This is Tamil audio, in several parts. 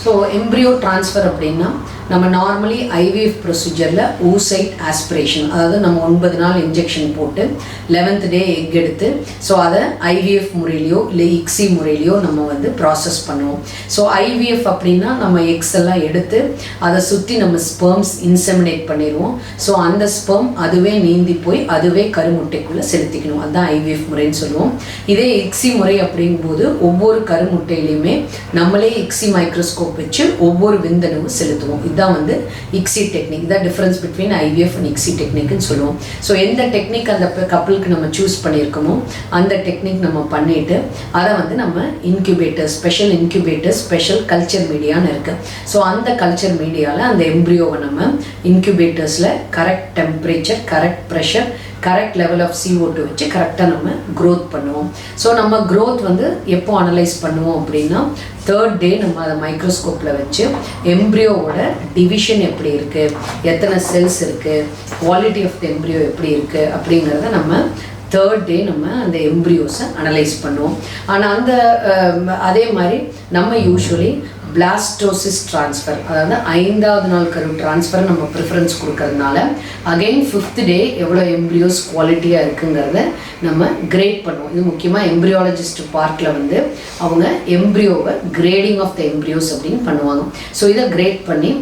ஸோ எம்ப்ரியோ ட்ரான்ஸ்ஃபர் அப்படின்னா நம்ம நார்மலி ஐவிஎஃப் ப்ரொசீஜரில் oocyte ஆஸ்பிரேஷன், அதாவது நம்ம 9 நாள் இன்ஜெக்ஷன் போட்டு 11th டே எக் எடுத்து ஸோ அதை ஐவிஎஃப் முறையிலையோ இல்லை இக்ஸி முறையிலையோ நம்ம வந்து ப்ராசஸ் பண்ணுவோம். ஸோ ஐவிஎஃப் அப்படின்னா நம்ம எக்ஸ் எல்லாம் எடுத்து அதை சுற்றி நம்ம ஸ்பெர்ம்ஸ் இன்செமினேட் பண்ணிடுவோம். ஸோ அந்த ஸ்பெர்ம் அதுவே நீந்தி போய் அதுவே கருமுட்டைக்குள்ளே செலுத்திக்கணும். அதுதான் ஐவிஎஃப் முறைன்னு சொல்லுவோம். இதே இக்ஸி முறை அப்படிங்கும்போது ஒவ்வொரு கருமுட்டையிலையுமே நம்மளே இக்ஸி மைக்ரோஸ்கோப் வச்சு ஒவ்வொரு விந்தணுவும் செலுத்துவோம். இதுதான் வந்து இக்ஸி டெக்னிக். இதான் difference between IVF and ICSI டெக்னிக்னு சொல்லுவோம். ஸோ எந்த டெக்னிக் அந்த கப்பலுக்கு நம்ம சூஸ் பண்ணியிருக்கோமோ அந்த டெக்னிக் நம்ம பண்ணிவிட்டு அதை வந்து நம்ம incubator, special incubator, special culture மீடியான்னு இருக்குது. ஸோ அந்த கல்ச்சர் மீடியாவில் அந்த எம்ப்ரியோவை நம்ம இன்குபேட்டர்ஸில் correct temperature, correct pressure, correct level of CO2 வச்சு கரெக்டாக நம்ம க்ரோத் பண்ணுவோம். ஸோ நம்ம க்ரோத் வந்து எப்போ அனலைஸ் பண்ணுவோம் அப்படின்னா 3rd டே நம்ம அதை மைக்ரோஸ்கோப்பில் வச்சு எம்ப்ரியோவோட டிவிஷன் எப்படி இருக்குது, எத்தனை செல்ஸ் இருக்குது, குவாலிட்டி ஆஃப் த எம்ப்ரியோ எப்படி இருக்குது அப்படிங்கிறத நம்ம 3rd டே நம்ம அந்த எம்ப்ரியோஸை அனலைஸ் பண்ணுவோம். ஆனால் அந்த அதே மாதிரி நம்ம யூஸ்வலி பிளாஸ்டோசிஸ் ட்ரான்ஸ்ஃபர், அதாவது 5வது நாள் கரு ட்ரான்ஸ்ஃபர் நம்ம ப்ரிஃபரன்ஸ் கொடுக்கறதுனால அகெயின் 5th டே எவ்வளோ எம்ப்ரியோஸ் குவாலிட்டியாக இருக்குங்கிறத நம்ம கிரேட் பண்ணுவோம். இது முக்கியமாக எம்ப்ரியாலஜிஸ்ட் பார்ட்டில் வந்து அவங்க எம்ப்ரியோவை கிரேடிங் ஆஃப் த எம்ப்ரியோஸ் அப்படின்னு பண்ணுவாங்க. ஸோ இதை கிரேட் பண்ணி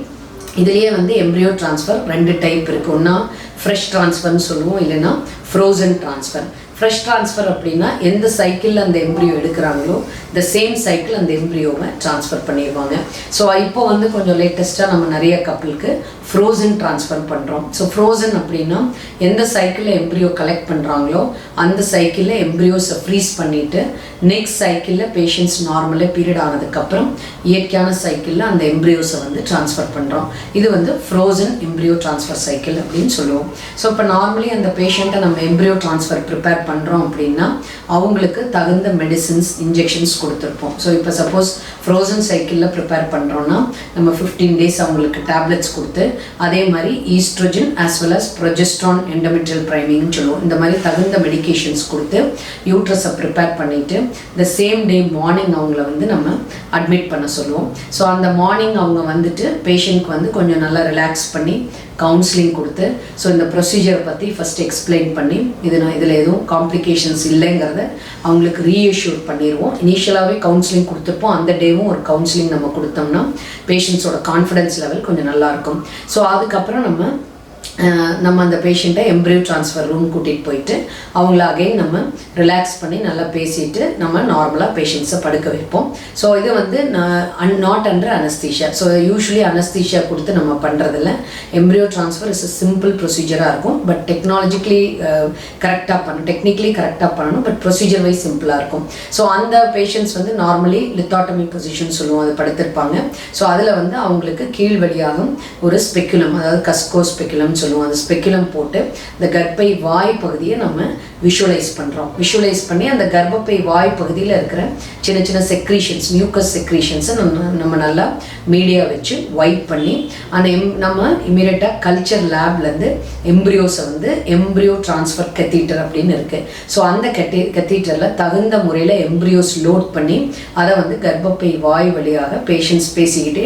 இதுலேயே வந்து எம்ப்ரியோ ட்ரான்ஸ்ஃபர் 2 டைப் இருக்குது. ஒன்றா ஃப்ரெஷ் ட்ரான்ஸ்ஃபர்னு சொல்லுவோம், இல்லைன்னா ஃப்ரோசன் ட்ரான்ஸ்ஃபர். ஃப்ரெஷ் ட்ரான்ஸ்ஃபர் அப்படின்னா எந்த சைக்கிளில் அந்த எம்ப்ரியோ எடுக்கிறாங்களோ த சேம் சைக்கிள் அந்த எம்ப்ரியோவை ட்ரான்ஸ்ஃபர் பண்ணிடுவாங்க. ஸோ இப்போ வந்து கொஞ்சம் லேட்டஸ்ட்டாக நம்ம நிறைய கப்பலுக்கு ஃப்ரோசன் ட்ரான்ஸ்ஃபர் பண்ணுறோம். ஸோ ஃப்ரோசன் அப்படின்னா எந்த சைக்கிளில் எம்ப்ரியோ கலெக்ட் பண்ணுறாங்களோ அந்த சைக்கிளில் எம்ப்ரியோஸை ஃப்ரீஸ் பண்ணிவிட்டு நெக்ஸ்ட் சைக்கிளில் பேஷண்ட்ஸ் நார்மலாக பீரியட் ஆனதுக்கப்புறம் இயற்கையான சைக்கிளில் அந்த எம்ப்ரியோஸை வந்து ட்ரான்ஸ்ஃபர் பண்ணுறோம். இது வந்து ஃப்ரோசன் எம்ப்ரியோ ட்ரான்ஸ்ஃபர் சைக்கிள் அப்படின்னு சொல்லுவோம். ஸோ இப்போ நார்மலி அந்த பேஷண்ட்டை நம்ம எம்ப்ரியோ ட்ரான்ஸ்ஃபர் ப்ரிப்பேர் பண்ணுறோம் அப்படின்னா அவங்களுக்கு தகுந்த மெடிசின்ஸ், இன்ஜெக்ஷன்ஸ் கொடுத்துருப்போம். ஸோ இப்போ சப்போஸ் ஃப்ரோசன் சைக்கிளில் ப்ரிப்பேர் பண்ணுறோன்னா நம்ம 15 டேஸ் அவங்களுக்கு டேப்லெட்ஸ் கொடுத்து அதே மாதிரி estrogen as well as progesterone endometrial ப்ரைமிங்னு சொல்லுவோம். இந்த மாதிரி தகுந்த மெடிகேஷன்ஸ் கொடுத்து யூட்ரஸை ப்ரிப்பேர் பண்ணிவிட்டு த சேம் டே மார்னிங் அவங்கள வந்து நம்ம அட்மிட் பண்ண சொல்லுவோம். ஸோ அந்த மார்னிங் அவங்க வந்துட்டு பேஷண்ட்க்கு வந்து கொஞ்சம் நல்லா ரிலாக்ஸ் பண்ணி கவுன்சிலிங் கொடுத்து ஸோ இந்த ப்ரொசீஜரை பற்றி ஃபஸ்ட் எக்ஸ்பிளைன் பண்ணி இதில் எதுவும் காம்ப்ளிகேஷன்ஸ் இல்லைங்கிறத அவங்களுக்கு ரீஅஷ்யூர் பண்ணிடுவோம். இனிஷியலாகவே கவுன்சிலிங் கொடுத்துருப்போம். அந்த டேவும் ஒரு கவுன்சிலிங் நம்ம கொடுத்தோம்னா பேஷண்ட்ஸோட கான்ஃபிடன்ஸ் லெவல் கொஞ்சம் நல்லாயிருக்கும். ஸோ அதுக்கப்புறம் நம்ம அந்த பேஷண்ட்டை எம்ப்ரியோ ட்ரான்ஸ்ஃபர் ரூம் கூட்டிகிட்டு போயிட்டு அவங்கள அகைன் நம்ம ரிலாக்ஸ் பண்ணி நல்லா பேசிட்டு நம்ம நார்மலாக பேஷண்ட்ஸை படுக்க வைப்போம். ஸோ இது வந்து not under anaesthesia. So usually anaesthesia கொடுத்து நம்ம பண்ணுறதில்ல. எம்ப்ரியோ ட்ரான்ஸ்ஃபர் இஸ் சிம்பிள் ப்ரொசீஜராக இருக்கும். பட் டெக்னிக்கலி கரெக்டாக பண்ணணும். பட் ப்ரொசீஜர் வைஸ் சிம்பிளாக இருக்கும். ஸோ அந்த பேஷண்ட்ஸ் வந்து நார்மலி லித்தாட்டமி பொசிஷன் சொல்லுவோம், அது படுத்திருப்பாங்க. ஸோ அதில் வந்து அவங்களுக்கு கீழ் வழியாகும் ஒரு ஸ்பெக்குலம், அதாவது கஸ்கோ ஸ்பெக்குலம் சொல்லுவோம். அந்த ஸ்பெக்குலம் போட்டு இந்த கர்ப்பை வாய் பகுதியை நம்ம விஷுவலைஸ் பண்ணுறோம். விஷுவலைஸ் பண்ணி அந்த கர்ப்பப்பை வாய் பகுதியில் இருக்கிற சின்ன சின்ன செக்ரீஷன்ஸ், மியூக்கஸ் செக்ரீஷன்ஸை நம்ம நல்லா மீடியா வச்சு வைப் பண்ணி அந்த நம்ம இமீடியட்டாக கல்ச்சர் லேப்லேருந்து எம்ப்ரியோஸை வந்து எம்ப்ரியோ ட்ரான்ஸ்ஃபர் கத்தீட்டர் அப்படின்னு இருக்குது. ஸோ அந்த கத்தீட்டரில் தகுந்த முறையில் எம்ப்ரியோஸ் லோட் பண்ணி அதை வந்து கர்ப்பப்பை வாய் வழியாக பேஷண்ட்ஸ் பேசிக்கிட்டே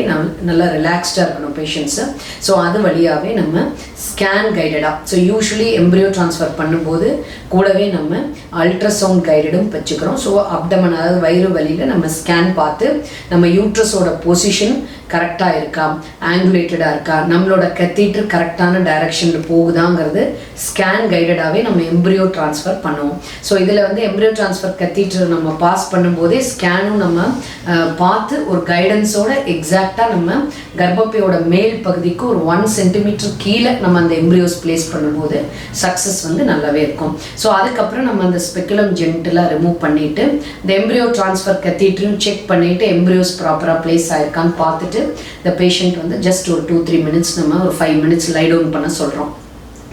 நல்லா ரிலாக்ஸ்டாக இருக்கணும் பேஷண்ட்ஸை. ஸோ அது வழியாகவே நம்ம ஸ்கேன் கைடடாக, ஸோ யூஸ்வலி எம்ப்ரியோ ட்ரான்ஸ்ஃபர் பண்ணும்போது கூடவே நம்ம அல்ட்ராசவுண்ட் கைடடும் வச்சுக்கிறோம். ஸோ அப்டமன், அதாவது வயிறு வழியில் நம்ம ஸ்கேன் பார்த்து நம்ம யூட்ரஸோட பொசிஷன் கரெக்டாக இருக்கா, ஆங்குலேட்டடாக இருக்கா, நம்மளோட கத்தீட்டர் கரெக்டான டைரக்ஷனில் போகுதாங்கிறது ஸ்கேன் கைடடாகவே நம்ம எம்ப்ரியோ ட்ரான்ஸ்ஃபர் பண்ணுவோம். ஸோ இதில் வந்து எம்ப்ரியோ ட்ரான்ஸ்ஃபர் கத்தீட்டர் நம்ம பாஸ் பண்ணும்போதே ஸ்கேனும் நம்ம பார்த்து ஒரு கைடன்ஸோட எக்ஸாக்டாக நம்ம கர்ப்பப்பையோட மேல் பகுதிக்கு ஒரு 1 சென்டிமீட்டர் கீழே நம்ம அந்த எம்ப்ரியோஸ் பிளேஸ் பண்ணும்போது சக்ஸஸ் வந்து நல்லாவே இருக்கும். ஸோ அதுக்கப்புறம் நம்ம அந்த ஸ்பெக்குலம் ஜென்டலாக ரிமூவ் பண்ணிவிட்டு இந்த எம்ப்ரியோ ட்ரான்ஸ்ஃபர் கத்தீட்டரும் செக் பண்ணிவிட்டு எம்ப்ரியோஸ் ப்ராப்பராக பிளேஸ் ஆயிருக்கான்னு பார்த்துட்டு இந்த பேஷண்ட் வந்து ஜஸ்ட் ஒரு 2-3 மினிட்ஸ் நம்ம ஒரு 5 மினிட்ஸ் லை டவுன் பண்ண சொல்கிறோம்.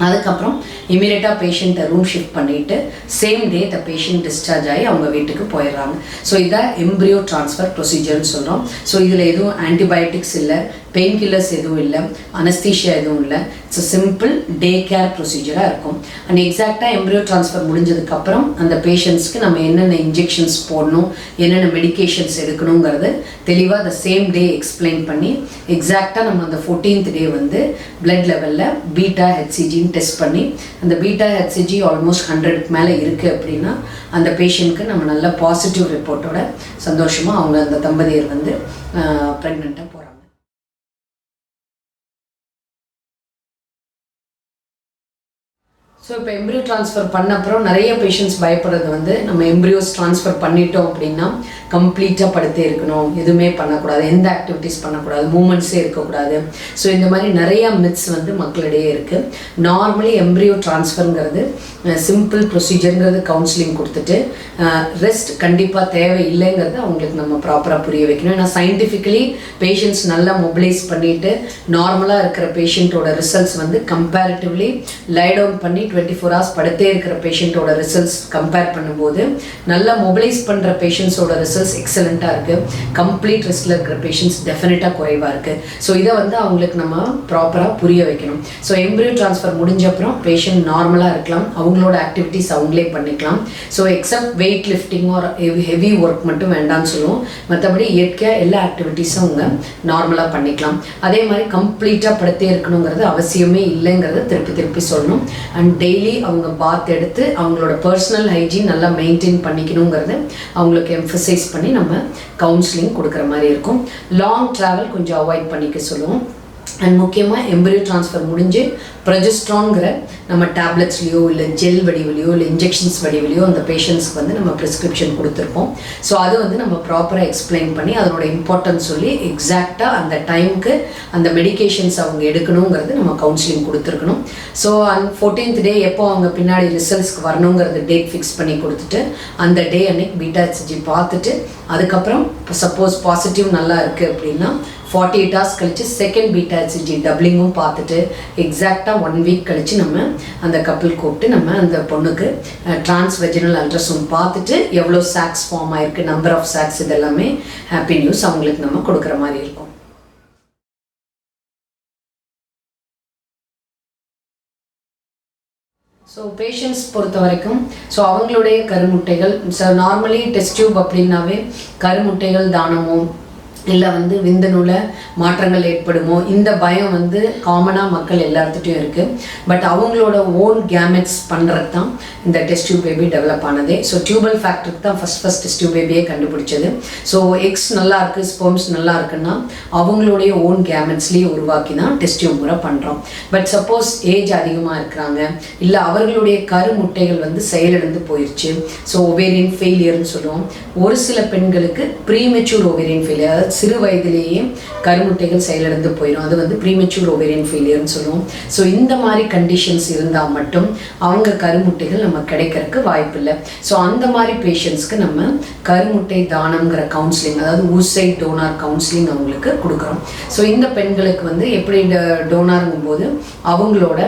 அதுக்கப்புறம் இமீடியட்டாக பேஷண்ட்டை ரூம் ஷிஃப்ட் பண்ணிவிட்டு same day the patient discharge ஆகி அவங்க வீட்டுக்கு போயிடுறாங்க. ஸோ இதான் எம்ப்ரியோ ட்ரான்ஸ்ஃபர் ப்ரொசீஜர்னு சொல்கிறோம். ஸோ இதில் எதுவும் ஆன்டிபயோட்டிக்ஸ் இல்லை, பெயின் கில்லர்ஸ் எதுவும் இல்லை, அனஸ்தீஷியா எதுவும் இல்லை. இட்ஸ் சிம்பிள் டே கேர் ப்ரொசீஜராக இருக்கும். அண்ட் எக்ஸாக்டாக எம்ப்ரியோ ட்ரான்ஸ்ஃபர் முடிஞ்சதுக்கப்புறம் அந்த பேஷண்ட்ஸ்க்கு நம்ம என்னென்ன இன்ஜெக்ஷன்ஸ் போடணும், என்னென்ன மெடிகேஷன்ஸ் எடுக்கணுங்கிறது தெளிவாக அந்த சேம் டே எக்ஸ்பிளைன் பண்ணி எக்ஸாக்டாக நம்ம அந்த 14th டே வந்து பிளட் லெவலில் பீட்டா ஹெச்சிஜின்னு டெஸ்ட் பண்ணி அந்த பீட்டா ஹெச்சிஜி ஆல்மோஸ்ட் 100க்கு மேலே இருக்குது அப்படின்னா அந்த பேஷண்ட்க்கு நம்ம நல்ல பாசிட்டிவ் ரிப்போர்ட்டோட சந்தோஷமாக அவங்க அந்த தம்பதியர் வந்து ப்ரெக்னெண்ட்டாக போகிறாங்க. ஸோ இப்போ எம்ப்ரியோ ட்ரான்ஸ்ஃபர் பண்ண அப்புறம் நிறைய பேஷண்ட்ஸ் பயப்படுறது வந்து நம்ம எம்ப்ரியோஸ் ட்ரான்ஸ்ஃபர் பண்ணிட்டோம் அப்படின்னா கம்ப்ளீட்டாக படுத்தே இருக்கணும், எதுவுமே பண்ணக்கூடாது, எந்த ஆக்டிவிட்டீஸ் பண்ணக்கூடாது, மூமெண்ட்ஸே இருக்கக்கூடாது. ஸோ இந்த மாதிரி நிறையா மித்ஸ் வந்து மக்களிடையே இருக்குது. நார்மலி எம்ப்ரியோ ட்ரான்ஸ்ஃபருங்கிறது சிம்பிள் ப்ரொசீஜருங்கிறது கவுன்சிலிங் கொடுத்துட்டு ரெஸ்ட் கண்டிப்பாக தேவை இல்லைங்கிறது அவங்களுக்கு நம்ம ப்ராப்பராக புரிய வைக்கணும். ஏன்னா சயின்டிஃபிக்கலி பேஷண்ட்ஸ் நல்லா மொபிலைஸ் பண்ணிவிட்டு நார்மலாக இருக்கிற பேஷண்ட்டோட ரிசல்ட்ஸ் வந்து கம்பேரிட்டிவ்லி லை டவுன் பண்ணி 24 hours படுத்தே இருக்கிற பேஷண்ட்டோட ரிசல்ட்ஸ் கம்பேர் பண்ணும்போது நல்லா மொபிலைஸ் பண்ணுற பேஷண்ட்ஸோட ரிசல்ட்ஸ் எக்ஸலண்ட்டாக இருக்குது. கம்ப்ளீட் ரெஸ்ட்டில் இருக்கிற பேஷண்ட்ஸ் டெஃபினட்டாக குறைவாக இருக்குது. ஸோ இதை வந்து அவங்களுக்கு நம்ம ப்ராப்பராக புரிய வைக்கணும். ஸோ எம்ப்ரியோ ட்ரான்ஸ்ஃபர் முடிஞ்ச அப்புறம் பேஷண்ட் நார்மலாக இருக்கலாம், அவங்களோட ஆக்டிவிட்டீஸ் அவங்களே பண்ணிக்கலாம். ஸோ எக்ஸப்ட் வெயிட் லிஃப்டிங் ஒரு ஹெவி ஒர்க் மட்டும் வேண்டாம்னு சொல்லுவோம். மற்றபடி இயற்கையாக எல்லா ஆக்டிவிட்டீஸும் அவங்க நார்மலாக பண்ணிக்கலாம். அதே மாதிரி கம்ப்ளீட்டாக படுத்தே இருக்கணுங்கிறது அவசியமே இல்லைங்கிறத திருப்பி சொல்லணும். அண்ட் டெய்லி அவங்க பாத் எடுத்து அவங்களோட பர்சனல் ஹைஜீன் நல்லா மெயின்டைன் பண்ணிக்கணுங்கிறது அவங்களுக்கு எம்ஃபசைஸ் பண்ணி நம்ம கவுன்சிலிங் கொடுக்குற மாதிரி இருக்கும். லாங் ட்ராவல் கொஞ்சம் அவாய்ட் பண்ணிக்க சொல்லுவோம். அண்ட் முக்கியமாக எம்ப்ரியோ ட்ரான்ஸ்ஃபர் முடிஞ்சு ப்ரொஜெஸ்ட்ரான்கிற நம்ம டேப்லெட்ஸ்லையோ இல்லை ஜெல் வடிவிலையோ இல்லை இன்ஜெக்ஷன்ஸ் வடிவிலையோ அந்த பேஷண்ட்ஸ்க்கு வந்து நம்ம ப்ரிஸ்கிரிப்ஷன் கொடுத்துருப்போம். ஸோ அது வந்து நம்ம ப்ராப்பராக எக்ஸ்பிளைன் பண்ணி அதனோட இம்பார்ட்டன்ஸ் சொல்லி எக்ஸாக்டாக அந்த டைமுக்கு அந்த மெடிகேஷன்ஸ் அவங்க எடுக்கணுங்கிறது நம்ம கவுன்சிலிங் கொடுத்துருக்கணும். ஸோ 14th டே எப்போ அவங்க பின்னாடி ரிசல்ட்ஸ்க்கு வரணுங்கிறது டேட் ஃபிக்ஸ் பண்ணி கொடுத்துட்டு அந்த டே அன்னைக்கு பீட்டா ஹெச்சிஜி பார்த்துட்டு அதுக்கப்புறம் சப்போஸ் பாசிட்டிவ் நல்லா இருக்குது அப்படின்னா 48 hours கழித்து செகண்ட் பீட்டா ஹெச்சிஜி டப்ளிங்கும் பார்த்துட்டு எக்ஸாக்டாக 1 week கழித்து நம்ம அந்த கப்பிள் கூப்பிட்டு நம்ம அந்த பொண்ணுக்கு டிரான்ஸ்வெஜினல் அல்ட்ராசவுண்ட் பார்த்துட்டு எவ்வளோ சாக்ஸ் ஃபார்ம் ஆயிருக்கு, நம்பர் ஆஃப் சாக்ஸ், இதெல்லாமே ஹாப்பி நியூஸ் அவங்களுக்கு நம்ம கொடுக்குற மாதிரி இருக்கும். ஸோ பேஷண்ட்ஸ் பொறுத்த வரைக்கும் ஸோ அவங்களுடைய கருமுட்டைகள் நார்மலி டெஸ்ட் டியூப் அப்படின்னாவே கருமுட்டைகள் தானமோ இல்லை வந்து விந்தணுவில் மாற்றங்கள் ஏற்படுமோ இந்த பயம் வந்து காமனாக மக்கள் எல்லாத்துட்டையும் இருக்குது. பட் அவங்களோட ஓன் கேமெட்ஸ் பண்ணுறது தான் இந்த டெஸ்ட் டியூப் பேபி டெவலப் ஆனதே. ஸோ டியூபல் ஃபேக்டருக்கு தான் ஃபஸ்ட் டெஸ்ட் டியூப் பேபியே கண்டுபிடிச்சது. ஸோ எக்ஸ் நல்லா இருக்குது, ஸ்பெர்ம்ஸ் நல்லா இருக்குன்னா அவங்களுடைய ஓன் கேமெட்ஸ்லேயே உருவாக்கி தான் டெஸ்ட் டியூப் முறை பண்ணுறோம். பட் சப்போஸ் ஏஜ் அதிகமாக இருக்கிறாங்க, இல்லை அவர்களுடைய கருமுட்டைகள் வந்து செயலிழந்து போயிடுச்சு, ஸோ ஒவேரியன் ஃபெயிலியர்னு சொல்லுவோம். ஒரு சில பெண்களுக்கு ப்ரீமெச்சூர் ஒவேரியன் ஃபெயிலியர், அதாவது சிறு வயதிலேயே கருமுட்டைகள் செயலிழந்து போயிடும், அது வந்து ப்ரீமெச்சூர் ஒவேரியன் ஃபெயிலியர்னு சொல்லுவோம். ஸோ இந்த மாதிரி கண்டிஷன்ஸ் இருந்தால் மட்டும் அவங்க கருமுட்டைகள் நம்ம கிடைக்கிறதுக்கு வாய்ப்பு இல்லை. ஸோ அந்த மாதிரி பேஷண்ட்ஸ்க்கு நம்ம கருமுட்டை தானம்ங்கிற கவுன்சிலிங், அதாவது ஊசைட் டோனார் கவுன்சிலிங் அவங்களுக்கு கொடுக்குறோம். ஸோ இந்த பெண்களுக்கு வந்து எப்படி டோனாருங்கும் போது அவங்களோட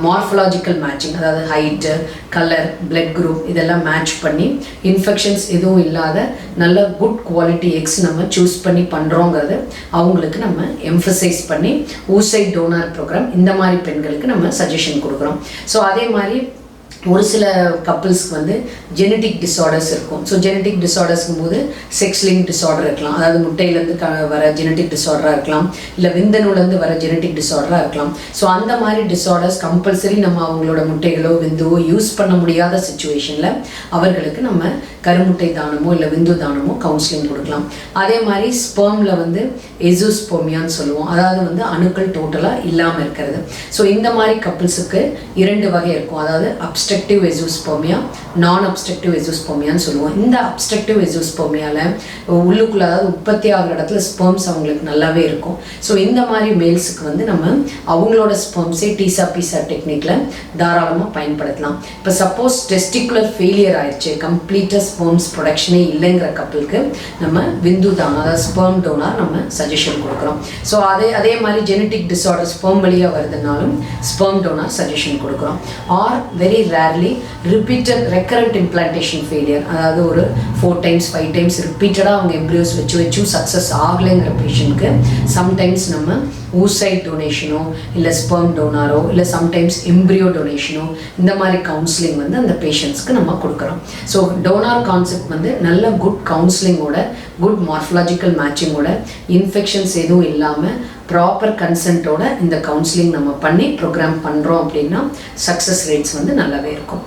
மார்ஃபலாஜிக்கல் மேட்சிங், அதாவது ஹைட்டு, கலர், பிளட் குரூப் இதெல்லாம் மேட்ச் பண்ணி இன்ஃபெக்ஷன்ஸ் எதுவும் இல்லாத நல்ல குட் குவாலிட்டி எக்ஸ் நம்ம சூஸ் பண்ணி பண்ணுறோங்கிறது அவங்களுக்கு நம்ம எம்ஃபசைஸ் பண்ணி ஊசைட் டோனார் ப்ரோக்ராம் இந்த மாதிரி பெண்களுக்கு நம்ம சஜஷன் கொடுக்குறோம். ஸோ அதே மாதிரி ஒரு சில கப்புள்ஸ்க்கு வந்து ஜெனட்டிக் டிஸார்டர்ஸ் இருக்கும். ஸோ ஜெனட்டிக் டிஸார்டர்ஸ்க்கும் போது செக்ஸ் லிங்க் டிஸார்டர் இருக்கலாம், அதாவது முட்டையிலேருந்து வர ஜெனட்டிக் டிஸார்டராக இருக்கலாம், இல்லை விந்தணுலேருந்து வர ஜெனட்டிக் டிஸார்டராக இருக்கலாம். ஸோ அந்த மாதிரி டிஸார்டர்ஸ் கம்பல்சரி நம்ம அவங்களோட முட்டைகளோ விந்துவோ யூஸ் பண்ண முடியாத சுச்சுவேஷனில் அவர்களுக்கு நம்ம கருமுட்டை தானமோ இல்லை விந்து தானமோ கவுன்சிலிங் கொடுக்கலாம். அதே மாதிரி ஸ்பெர்மில் வந்து எசோஸ்பெர்மியான்னு சொல்லுவோம், அதாவது வந்து அணுக்கள் டோட்டலாக இல்லாமல் இருக்கிறது. ஸோ இந்த மாதிரி கப்புள்ஸுக்கு 2 வகை இருக்கும், அதாவது அப்ஸ்ட்ரக்டிவ் எசோஸ்பெர்மியா, நான் அப்ஸ்ட்ரக்டிவ் எசோஸ்பெர்மியான்னு சொல்லுவோம். இந்த அப்ஸ்ட்ரக்டிவ் எசோஸ்பெர்மியாவில் உள்ளுக்குள்ள, அதாவது உற்பத்தி ஆகிற இடத்துல ஸ்பெர்ம்ஸ் அவங்களுக்கு நல்லாவே இருக்கும். ஸோ இந்த மாதிரி மேல்ஸுக்கு வந்து நம்ம அவங்களோட ஸ்பெர்ம்ஸே டீசா பீசா டெக்னிக்கில் தாராளமாக பயன்படுத்தலாம். இப்போ சப்போஸ் டெஸ்டிகுலர் ஃபெயிலியர் ஆயிடுச்சு, கம்ப்ளீட்டாக ஸ்பெர்ம்ஸ் ப்ரொடக்ஷனே இல்லைங்கிற கப்பலுக்கு நம்ம விந்து தானம், அதாவது ஸ்பெர்ம் டோனார் நம்ம சஜஷன் கொடுக்குறோம். ஸோ அதே மாதிரி ஜெனட்டிக் டிஸார்டர் ஸ்பெர்ம் வழியாக வருதுனாலும் ஸ்பெர்ம் டோனார் சஜஷன் கொடுக்குறோம். Are very rarely repeated recurrent implantation failure, அதாவது ஒரு 4 times 5 times ரிப்பீட்டடாக அவங்க எம்ப்ரியோஸ் வச்சும் சக்ஸஸ் ஆகலைங்கிற பேஷண்ட்க்கு சம்டைம்ஸ் நம்ம ஊசைட் டொனேஷனோ இல்லை ஸ்பெர்ம் டோனாரோ இல்லை சம்டைம்ஸ் எம்ப்ரியோ டொனேஷனோ இந்த மாதிரி கவுன்சிலிங் வந்து அந்த பேஷண்ட்ஸ்க்கு நம்ம கொடுக்குறோம். ஸோ டோனார் கான்செப்ட் வந்து நல்ல குட் கவுன்சிலிங்கோட, குட் மார்ஃபலாஜிக்கல் மேட்சிங்கோட, இன்ஃபெக்ஷன்ஸ் எதுவும் இல்லாமல் ப்ராப்பர் கன்சென்ட்டோட இந்த கவுன்சிலிங் நம்ம பண்ணி ப்ரோக்ராம் பண்ணுறோம் அப்படின்னா சக்ஸஸ் ரேட்ஸ் வந்து நல்லாவே இருக்கும்.